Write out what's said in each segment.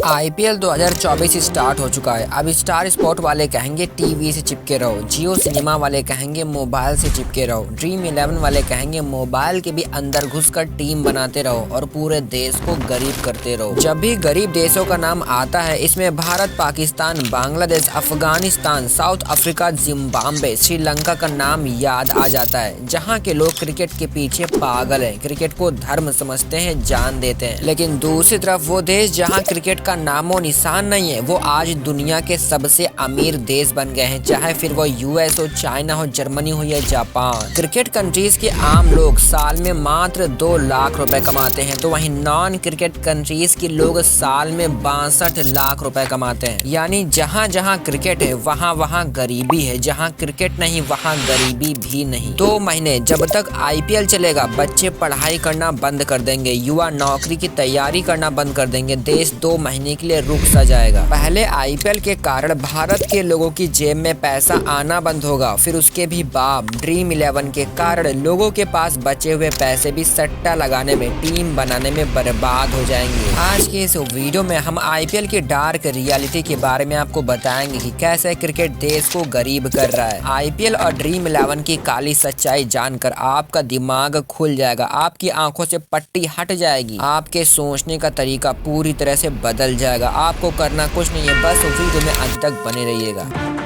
IPL 2024 start हो चुका है। अब स्टार स्पोर्ट वाले कहेंगे टीवी से चिपके रहो, जियो सिनेमा वाले कहेंगे मोबाइल से चिपके रहो, ड्रीम 11 वाले कहेंगे मोबाइल के भी अंदर घुसकर टीम बनाते रहो और पूरे देश को गरीब करते रहो। जब भी गरीब देशों का नाम आता है, इसमें Bharat, Pakistan, Bangladesh, Afghanistan, south Africa, Zimbabwe, Sri Lanka का नाम याद आ जाता है, जहाँ के लोग क्रिकेट के पीछे पागल है, क्रिकेट को धर्म समझते हैं, जान देते हैं। लेकिन दूसरी तरफ वो देश जहाँ क्रिकेट का नामो निशान नहीं है, वो आज दुनिया के सबसे अमीर देश बन गए हैं, चाहे फिर वो यूएस हो, चाइना हो, जर्मनी हो या जापान। क्रिकेट कंट्रीज के आम लोग साल में मात्र 2 लाख रुपए कमाते हैं, तो वहीं नॉन क्रिकेट कंट्रीज के लोग साल में 62 लाख रुपए कमाते हैं। यानी जहाँ जहाँ क्रिकेट है वहाँ वहाँ गरीबी है, जहाँ क्रिकेट नहीं वहाँ गरीबी भी नहीं। 2 महीने जब तक आईपीएल चलेगा, बच्चे पढ़ाई करना बंद कर देंगे, युवा नौकरी की तैयारी करना बंद कर देंगे, देश 2 महीने के लिए रुक सा जाएगा। पहले आईपीएल के कारण भारत के लोगों की जेब में पैसा आना बंद होगा, फिर उसके भी बाद ड्रीम 11 के कारण लोगों के पास बचे हुए पैसे भी सट्टा लगाने में, टीम बनाने में बर्बाद हो जाएंगे। आज के इस वीडियो में हम आईपीएल की डार्क रियलिटी के बारे में आपको बताएंगे कि कैसे क्रिकेट देश को गरीब कर रहा है। आईपीएल और ड्रीम 11 की काली सच्चाई जानकर आपका दिमाग खुल जाएगा, आपकी आंखों से पट्टी हट जाएगी, आपके सोचने का तरीका पूरी तरह से बदल जाएगा। आपको करना कुछ नहीं है, बस वीडियो में अंत तक बने रहिएगा।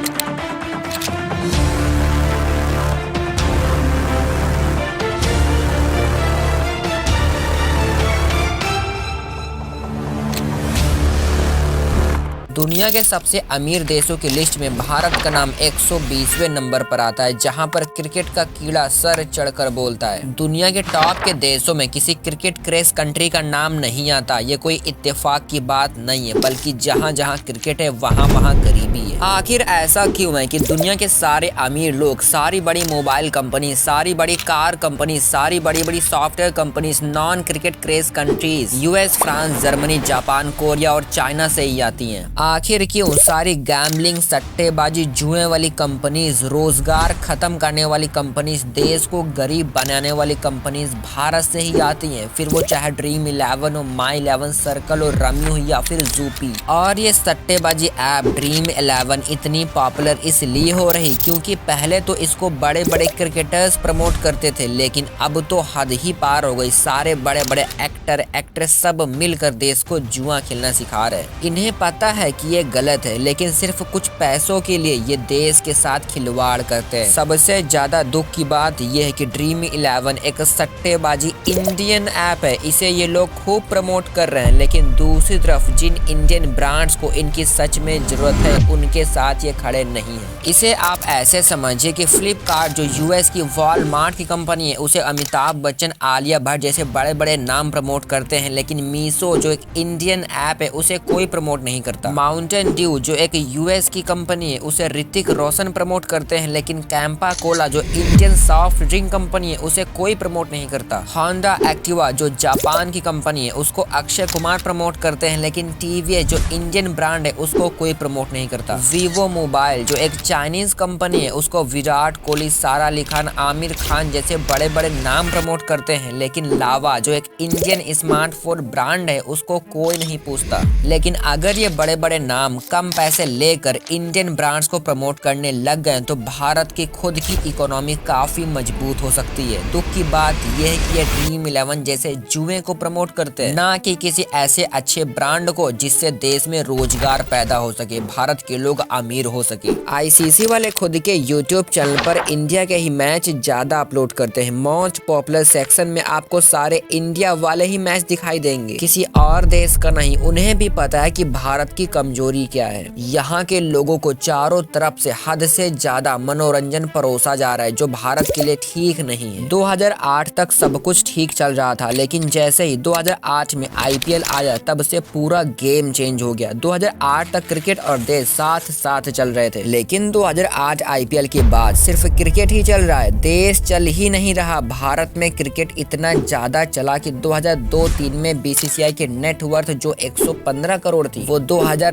दुनिया के सबसे अमीर देशों की लिस्ट में भारत का नाम 120वें नंबर पर आता है, जहां पर क्रिकेट का कीड़ा सर चढ़कर बोलता है। दुनिया के टॉप के देशों में किसी क्रिकेट क्रेज कंट्री का नाम नहीं आता। ये कोई इत्तेफाक की बात नहीं है, बल्कि जहां जहां क्रिकेट है वहां वहां गरीबी है। आखिर ऐसा क्यों है कि दुनिया के सारे अमीर लोग, सारी बड़ी मोबाइल कंपनी, सारी बड़ी कार कंपनी, सारी बड़ी बड़ी software companies non cricket craze countries US, France, Germany, Japan, Korea और चाइना से ही आती हैं? आखिर क्यों सारी गैम्बलिंग, सट्टेबाजी, जुए वाली कंपनीज, रोजगार खत्म करने वाली कंपनीज, देश को गरीब बनाने वाली कंपनीज भारत से ही आती हैं? फिर वो चाहे ड्रीम 11 हो, माई 11, सर्कल हो, रमी हो या फिर जूपी। और ये सट्टेबाजी ऐप ड्रीम 11 इतनी पॉपुलर इसलिए हो रही क्योंकि पहले तो इसको बड़े बड़े क्रिकेटर्स प्रमोट करते थे, लेकिन अब तो हद ही पार हो गई। सारे बड़े बड़े एक्टर, एक्ट्रेस सब मिलकर देश को जुआ खेलना सिखा रहे हैं। इन्हें पता है कि ये गलत है, लेकिन सिर्फ कुछ पैसों के लिए ये देश के साथ खिलवाड़ करते हैं। सबसे ज्यादा दुख की बात यह है कि ड्रीम 11 एक सट्टेबाजी इंडियन ऐप है, इसे ये लोग खूब प्रमोट कर रहे हैं, लेकिन दूसरी तरफ जिन इंडियन ब्रांड्स को इनकी सच में जरूरत है, उनके साथ ये खड़े नहीं है। इसे आप ऐसे समझिए कि फ्लिपकार्ट जो यूएस की वॉलमार्ट की कंपनी है, उसे अमिताभ बच्चन, आलिया भट्ट जैसे बड़े बड़े नाम प्रमोट करते हैं, लेकिन मीशो जो एक इंडियन ऐप है उसे कोई प्रमोट नहीं करता। माउंटेन ड्यू जो एक यूएस की कंपनी है, उसे ऋतिक रोशन प्रमोट करते हैं, लेकिन कैंपा कोला जो इंडियन सॉफ्ट ड्रिंक कंपनी है उसे कोई प्रमोट नहीं करता। होंडा एक्टिवा जो जापान की कंपनी है, उसको अक्षय कुमार प्रमोट करते हैं, लेकिन टीवीएस जो इंडियन ब्रांड है उसको कोई प्रमोट नहीं करता। वीवो मोबाइल जो एक चाइनीज कंपनी है, उसको विराट कोहली, सारा अली खान, आमिर खान जैसे बड़े बड़े नाम प्रमोट करते हैं, लेकिन लावा जो एक इंडियन स्मार्टफोन ब्रांड है उसको कोई नहीं पूछता। लेकिन अगर ये बड़े बड़े नाम कम पैसे लेकर इंडियन ब्रांड्स को प्रमोट करने लग गए तो भारत की खुद की इकोनॉमी काफी मजबूत हो सकती है। दुख की बात यह है कि ये ड्रीम 11 जैसे जुए को प्रमोट करते हैं, ना कि किसी ऐसे अच्छे ब्रांड को जिससे देश में रोजगार पैदा हो सके, भारत के लोग अमीर हो सके। आईसीसी वाले खुद के यूट्यूब चैनल पर इंडिया के ही मैच ज्यादा अपलोड करते हैं। मोस्ट पॉपुलर सेक्शन में आपको सारे इंडिया वाले ही मैच दिखाई देंगे, किसी और देश का नहीं। उन्हें भी पता है कि भारत की कमजोरी क्या है। यहाँ के लोगों को चारों तरफ से हद से ज्यादा मनोरंजन परोसा जा रहा है, जो भारत के लिए ठीक नहीं है। 2008 तक सब कुछ ठीक चल रहा था, लेकिन जैसे ही 2008 में आईपीएल आया, तब से पूरा गेम चेंज हो गया। 2008 तक क्रिकेट और देश साथ साथ चल रहे थे, लेकिन 2008 आईपीएल के बाद सिर्फ क्रिकेट ही चल रहा है, देश चल ही नहीं रहा। भारत में क्रिकेट इतना ज्यादा चला कि 2002-03 में बीसीसीआई की नेटवर्थ जो 115 करोड़ थी, वो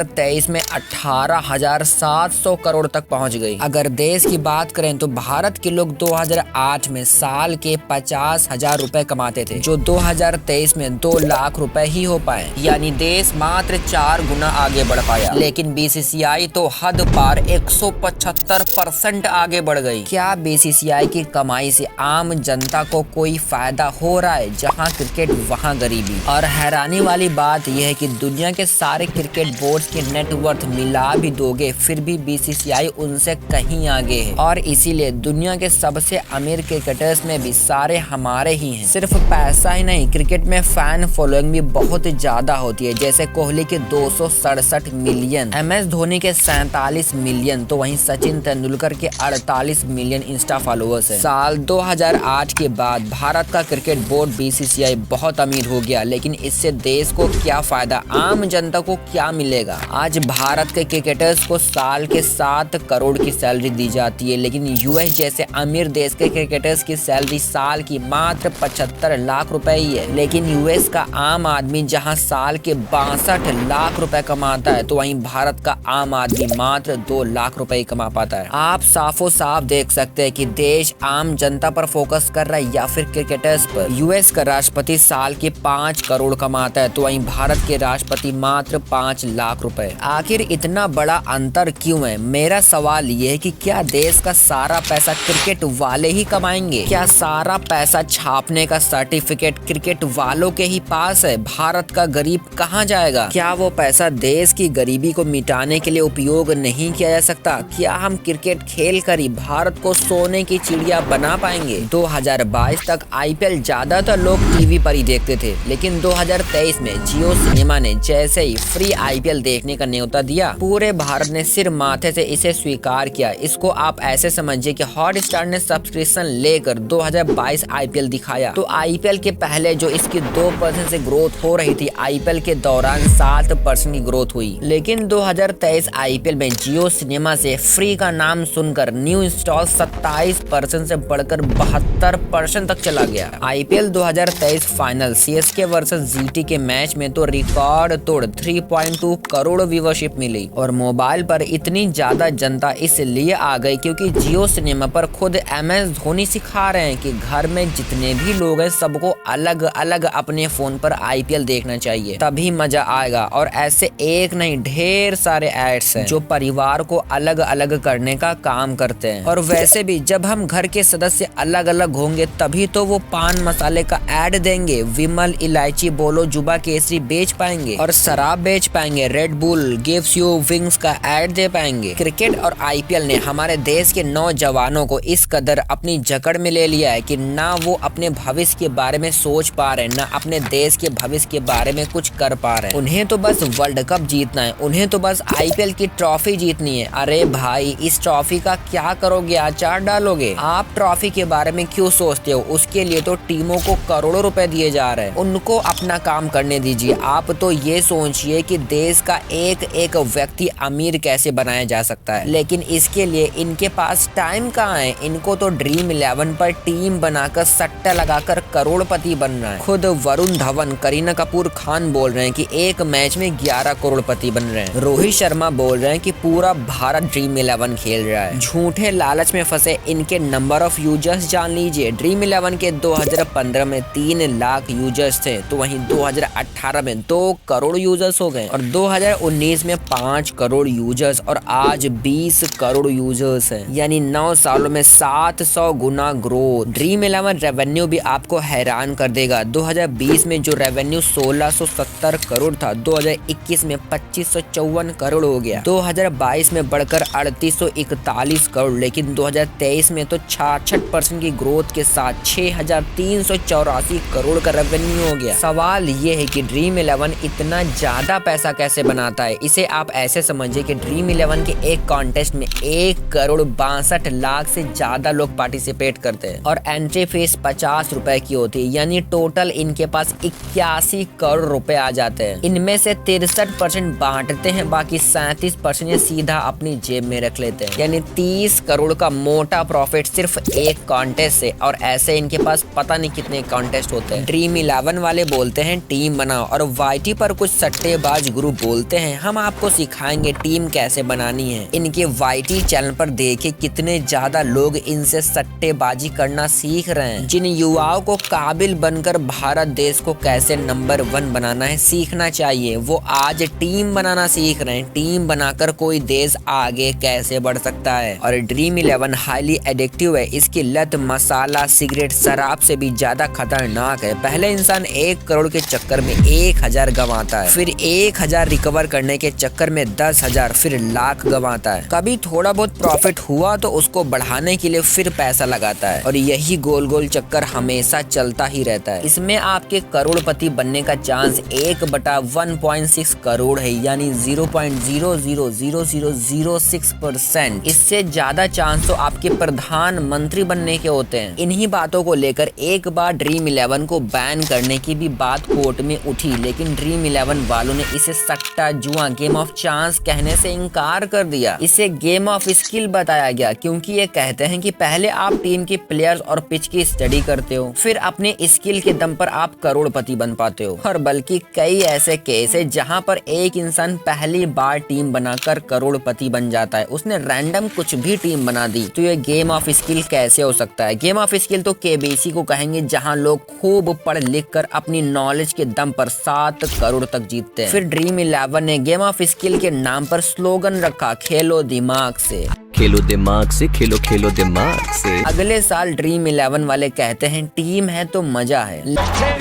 2023 में 18,700 करोड़ तक पहुंच गई। अगर देश की बात करें तो भारत के लोग 2008 में साल के 50,000 रुपए कमाते थे, जो 2023 में 2 लाख रुपए ही हो पाए, यानी देश मात्र 4 गुना आगे बढ़ पाया। लेकिन बीसीसीआई तो हद पार 175% आगे बढ़ गई। क्या बीसीसीआई की कमाई से आम जनता को कोई फायदा हो रहा है? जहां क्रिकेट वहां गरीबी। और हैरानी वाली बात यह है कि दुनिया के सारे क्रिकेट बोर्ड्स के नेटवर्थ मिला भी दोगे फिर भी बीसीसीआई उनसे कहीं आगे है। और इसीलिए दुनिया के सबसे अमीर क्रिकेटर्स में भी सारे हमारे ही हैं। सिर्फ पैसा ही नहीं, क्रिकेट में फैन फॉलोइंग भी बहुत ज्यादा होती है। जैसे कोहली के 267 मिलियन, MS धोनी के 47 मिलियन, तो वहीं सचिन तेंदुलकर के 48 मिलियन इंस्टा फॉलोअर्स है। साल 2008 के बाद भारत का क्रिकेट बोर्ड बीसीसीआई बहुत अमीर हो गया, लेकिन इससे देश को क्या फायदा, आम जनता को क्या मिलेगा? आज भारत के क्रिकेटर्स को साल के 7 करोड़ की सैलरी दी जाती है, लेकिन यूएस जैसे अमीर देश के क्रिकेटर्स की सैलरी साल की मात्र 75 लाख रुपए ही है। लेकिन यूएस का आम आदमी जहां साल के 62 लाख रुपए कमाता है, तो वहीं भारत का आम आदमी मात्र 2 लाख रुपए कमा पाता है। आप साफो साफ देख सकते हैं कि देश आम जनता पर फोकस कर रहा है या फिर क्रिकेटर्स पर। यूएस का राष्ट्रपति साल के 5 करोड़ कमाता है, तो वहीं भारत के राष्ट्रपति मात्र 5 लाख रुपए। आखिर इतना बड़ा अंतर क्यों है? मेरा सवाल ये है कि क्या देश का सारा पैसा क्रिकेट वाले ही कमाएंगे? क्या सारा पैसा छापने का सर्टिफिकेट क्रिकेट वालों के ही पास है? भारत का गरीब कहाँ जाएगा? क्या वो पैसा देश की गरीबी को मिटाने के लिए उपयोग नहीं किया जा सकता? क्या हम क्रिकेट खेल कर ही भारत को सोने की चिड़िया बना पाएंगे? 2022 तक IPL ज्यादातर लोग टीवी पर ही देखते थे, लेकिन 2023 में जियो सिनेमा ने जैसे ही फ्री IPL देखने का न्योता दिया, पूरे भारत ने सिर माथे से इसे स्वीकार किया। इसको आप ऐसे समझिए कि हॉटस्टार ने सब्सक्रिप्शन लेकर 2022 IPL दिखाया। तो IPL के पहले जो इसकी 2% से ग्रोथ हो रही थी, IPL के दौरान 7% की ग्रोथ हुई। लेकिन 2023 IPL में जियो सिनेमा से फ्री का नाम सुनकर न्यू इंस्टॉल 27% से बढ़कर 72% तक चला गया। IPL 2023 final CSK versus GT के मैच में तो रिकॉर्ड तोड़ 3.2 करोड़ व्यूवरशिप मिली। और मोबाइल पर इतनी ज्यादा जनता इसलिए आ गई क्योंकि जियो सिनेमा पर खुद MS धोनी सिखा रहे हैं कि घर में जितने भी लोग हैं सबको अलग अलग अपने फोन पर IPL देखना चाहिए, तभी मजा आएगा। और ऐसे एक नहीं ढेर सारे एड्स हैं जो परिवार को अलग अलग करने का काम करते हैं। और वैसे भी जब हम घर के सदस्य अलग अलग होंगे तभी तो वो पान मसाले का ऐड देंगे, विमल इलायची बोलो जुबा केसरी बेच पाएंगे और शराब बेच पाएंगे, red bull gives you wings का ऐड दे पाएंगे। क्रिकेट और IPL ने हमारे देश के नौजवानों को इस कदर अपनी जकड़ में ले लिया है कि ना वो अपने भविष्य के बारे में सोच पा रहे हैं, ना अपने देश के भविष्य के बारे में कुछ कर पा रहे हैं। उन्हें तो बस वर्ल्ड कप जीतना है, उन्हें तो बस IPL की ट्रॉफी जीतनी है। अरे भाई, इस ट्रॉफी का क्या करोगे? अचार डालोगे? आप ट्रॉफी के बारे में क्यों सोचते हो? उसके लिए तो टीमों को करोड़ों रुपए दिए जा रहे हैं, उनको अपना काम करने दीजिए। आप तो ये सोचिए कि देश का एक एक व्यक्ति अमीर कैसे बनाया जा सकता है, लेकिन इसके लिए इनके पास टाइम कहाँ है? इनको तो ड्रीम 11 पर टीम बनाकर सट्टा लगाकर करोड़पति बनना है। खुद वरुण धवन, करीना कपूर खान बोल रहे हैं कि एक मैच में 11 करोड़पति बन रहे हैं। रोहित शर्मा बोल रहे हैं कि पूरा भारत ड्रीम 11 खेल रहा है। झूठे लालच में फंसे इनके नंबर ऑफ यूजर्स जान लीजिए। ड्रीम 11 के 2015 में 3 लाख यूजर्स थे, तो वहीं 2018 में 2 करोड़ यूजर्स हो गए और 2019 में 5 करोड़ यूजर्स और आज 20 करोड़ यूजर्स हैं, यानी 9 सालों में 700 गुना ग्रोथ। ड्रीम 11 रेवेन्यू भी आपको हैरान कर देगा। 2020 में जो रेवेन्यू 1670 करोड़ था, 2021 में 2554 करोड़ हो गया, 2022 में बढ़कर 3841 करोड़, लेकिन 2023 में तो 66% की ग्रोथ के साथ 6384 करोड़ का रेवेन्यू हो गया। सवाल ये है कि ड्रीम 11 इतना ज्यादा पैसा कैसे बनाता है? इसे आप ऐसे समझिए कि ड्रीम 11 के एक कॉन्टेस्ट में 1 करोड़ 62 लाख से ज्यादा लोग पार्टिसिपेट करते हैं और एंट्री फीस 50 रुपए की होती है, यानी टोटल इनके पास 81 करोड़ रुपए आ जाते हैं। इनमें से 63% बांटते हैं, बाकी 37% सीधा अपनी जेब में रख लेते हैं, यानी 30 करोड़ का मोटा प्रॉफिट सिर्फ एक कॉन्टेस्ट से। और ऐसे इनके पास पता नहीं कितने कॉन्टेस्ट होते हैं। ड्रीम 11 वाले बोलते हैं टीम बनाओ और YT पर कुछ सट्टेबाज ग्रुप बोलते सीखते हैं, हम आपको सिखाएंगे टीम कैसे बनानी है। इनके YT चैनल पर देखिए कितने ज्यादा लोग इनसे सट्टेबाजी करना सीख रहे हैं। जिन युवाओं को काबिल बनकर भारत देश को कैसे नंबर 1 बनाना है सीखना चाहिए, वो आज टीम बनाना सीख रहे हैं। टीम बनाकर कोई देश आगे कैसे बढ़ सकता है। और ड्रीम 11 हाईली एडिक्टिव है। इसकी लत मसाला, सिगरेट, शराब से भी ज्यादा खतरनाक है। पहले इंसान 1 करोड़ के चक्कर में 1000 गंवाता है, फिर 1000 रिकवर करने के चक्कर में 10,000, फिर लाख गंवाता है। कभी थोड़ा बहुत प्रॉफिट हुआ तो उसको बढ़ाने के लिए फिर पैसा लगाता है, और यही गोल गोल चक्कर हमेशा चलता ही रहता है। इसमें आपके करोड़पति बनने का चांस 1/1.6 करोड़ है, यानी 0.000006%। इससे ज्यादा चांस तो आपके प्रधानमंत्री बनने के होते हैं। इन्हीं बातों को लेकर एक बार ड्रीम 11 को बैन करने की भी बात कोर्ट में उठी, लेकिन ड्रीम 11 वालों ने इसे सट्टा, जुआ, गेम ऑफ चांस कहने से इनकार कर दिया। इसे गेम ऑफ स्किल बताया गया, क्योंकि ये कहते हैं कि पहले आप टीम के प्लेयर्स और पिच की स्टडी करते हो, फिर अपने स्किल के दम पर आप करोड़पति बन पाते हो। और बल्कि कई ऐसे केस है जहाँ पर एक इंसान पहली बार टीम बनाकर करोड़पति बन जाता है। उसने रैंडम कुछ भी टीम बना दी। तो ये गेम ऑफ स्किल कैसे हो सकता है? गेम ऑफ स्किल तो KBC को कहेंगे, जहाँ लोग खूब पढ़ लिख कर अपनी नॉलेज के दम पर 7 करोड़ तक जीतते हैं। फिर ड्रीम 11 ने गेम ऑफ स्किल के नाम पर स्लोगन रखा, खेलो दिमाग से। खेलो दिमाग से, खेलो खेलो दिमाग से। अगले साल ड्रीम 11 वाले कहते हैं टीम है तो मजा है,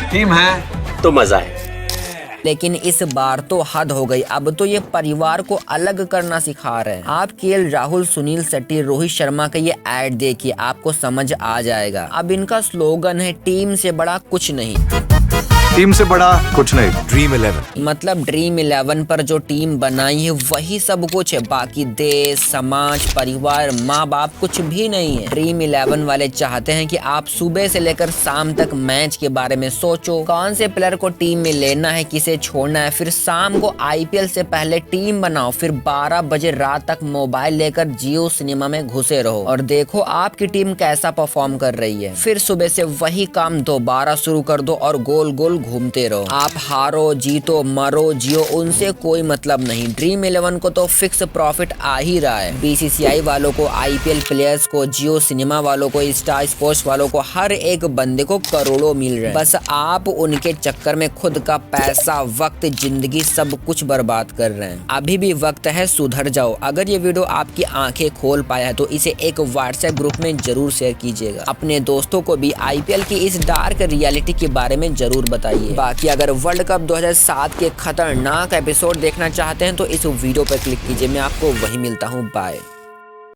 टीम है तो मजा है। लेकिन इस बार तो हद हो गई। अब तो ये परिवार को अलग करना सिखा रहे हैं। आप KL राहुल, सुनील शेट्टी, रोहित शर्मा का ये ऐड देखिए, आपको समझ आ जाएगा। अब इनका स्लोगन है, टीम से बड़ा कुछ नहीं। टीम से बड़ा कुछ नहीं, ड्रीम 11। मतलब ड्रीम 11 पर जो टीम बनाई है वही सब कुछ है, बाकी देश, समाज, परिवार, माँ बाप कुछ भी नहीं है। ड्रीम 11 वाले चाहते हैं कि आप सुबह से लेकर शाम तक मैच के बारे में सोचो, कौन से प्लेयर को टीम में लेना है, किसे छोड़ना है, फिर शाम को IPL से पहले टीम बनाओ, फिर 12 बजे रात तक मोबाइल लेकर जियो सिनेमा में घुसे रहो और देखो आपकी टीम कैसा परफॉर्म कर रही है। फिर सुबह से वही काम दोबारा शुरू कर दो और गोल गोल घूमते रहो। आप हारो, जीतो, मरो, जियो, उनसे कोई मतलब नहीं। ड्रीम 11 को तो फिक्स प्रॉफिट आ ही रहा है। BCCI वालों को, IPL प्लेयर्स को, जियो सिनेमा वालों को, स्टार स्पोर्ट्स वालों को, हर एक बंदे को करोड़ों मिल रहे हैं। बस आप उनके चक्कर में खुद का पैसा, वक्त, जिंदगी सब कुछ बर्बाद कर रहे हैं। अभी भी वक्त है, सुधर जाओ। अगर ये वीडियो आपकी आंखें खोल पाया है तो इसे एक WhatsApp ग्रुप में जरूर शेयर कीजिएगा। अपने दोस्तों को भी IPL की इस डार्क रियलिटी के बारे में जरूर बताइए। बाकी अगर वर्ल्ड कप 2007 के खतरनाक एपिसोड देखना चाहते हैं तो इस वीडियो पर क्लिक कीजिए। मैं आपको वहीं मिलता हूँ। बाय।